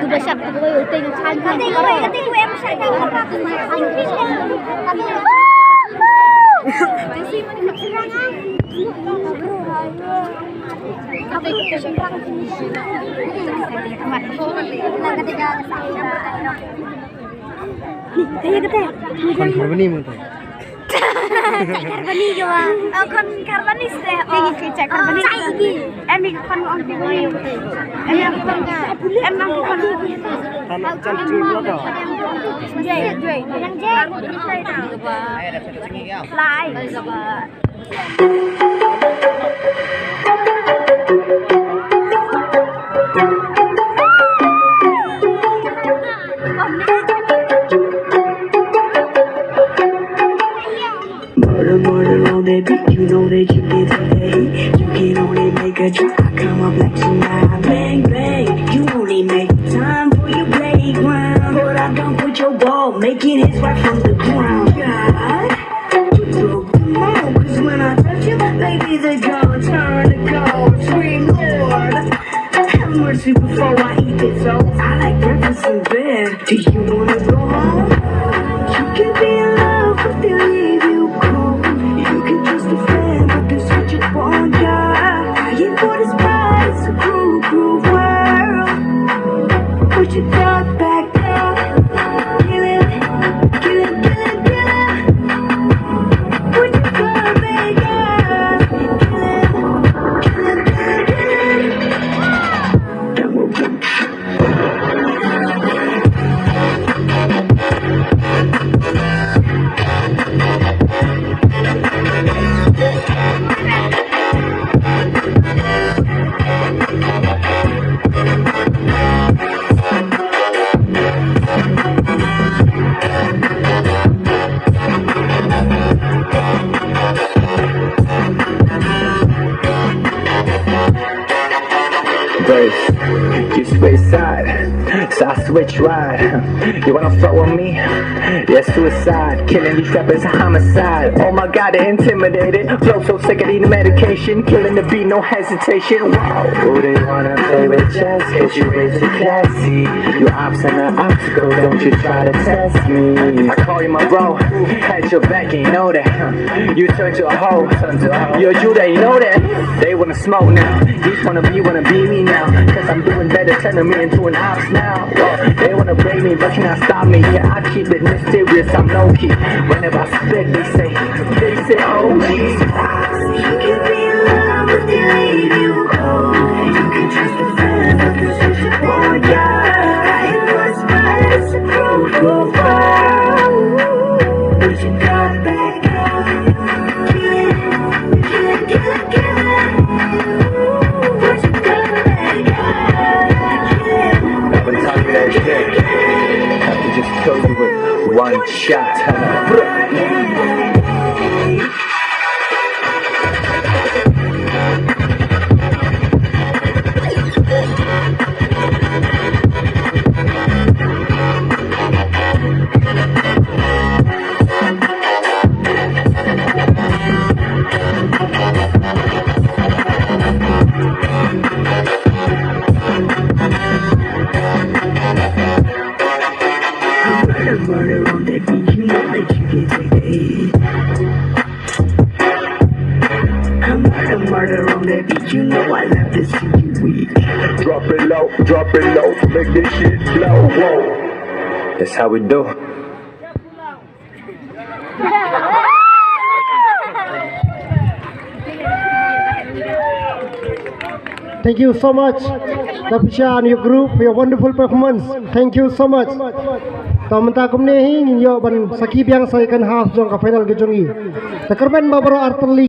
Tôi bây giờ tôi ưu tiên sang cái gì đó. Cái gì em sang cái gì đó. Jadi mana keserangan? Tapi keserangan ketika kayak gitu ya. Kon karbani mungkin. Karbani juga. Kon karbanis deh. Cek karbanis. Em đi con on cái gì? Em không cả. Em mang cái con. Tanah cantik loh. Dây. Yang dây. Lại. Murder on that beat, you know that you get today. You can only make a try, come up like tonight. Bang, bang, you only make time for your playground. But I don't put your ball, making it right from the ground. God, you broke the mold, cause when I touch you, baby, they're gonna turn to gold. Sweet Lord, have mercy before I eat this old. I like breakfast in bed. Do you wanna go home? You can be in love, but they'll leave you cold. You can trust a friend, but there's such a bond, yeah. Dying for this pride, it's a cruel, cruel world. Put your dog back up. Kill it, kill it, kill it, kill it. Put your dog back up. Kill it, kill it, kill it, kill it. You switch side, so I switch ride. You wanna fuck with me? Yeah, suicide. Killing these rappers a homicide. Oh my god, they're intimidated. Flow so sick of eating medication. Killing the beat, no hesitation. Wow. Who they wanna play with chess? Cause you raise the classy. You ops and an obstacle, don't you try to test me. I call you my bro, had your back and you know that. You turn to a hoe, you're a Judah, you know that. They wanna smoke now, these wanna be me now. Cause I'm doing better, turning me into an ops now. They wanna break me, but cannot stop me. Yeah, I keep it mysterious, I'm low key. Whenever I spit, they say, oh geez. You can be in love, but they leave you cold. You can trust a friend, but there's such a bond, yeah. It was bad, it's a cruel, cruel world. Put your guard back up. Kill it, kill it, kill it, kill it. Put your guard back up. Kill it. Never tell me that shit. I have to just kill you with one shot. Murder on that beat, you know that you get today. Murder on that beat, you know I love this shit you weak. Drop it low, make this shit blow. Whoa. That's how we do. Thank you so much, Tapisha and your group, for your wonderful performance. Thank you so much. Tamanta kumne hi yo ban sakib yang saya kan half jong ka final ge jongi. Takarben babro artli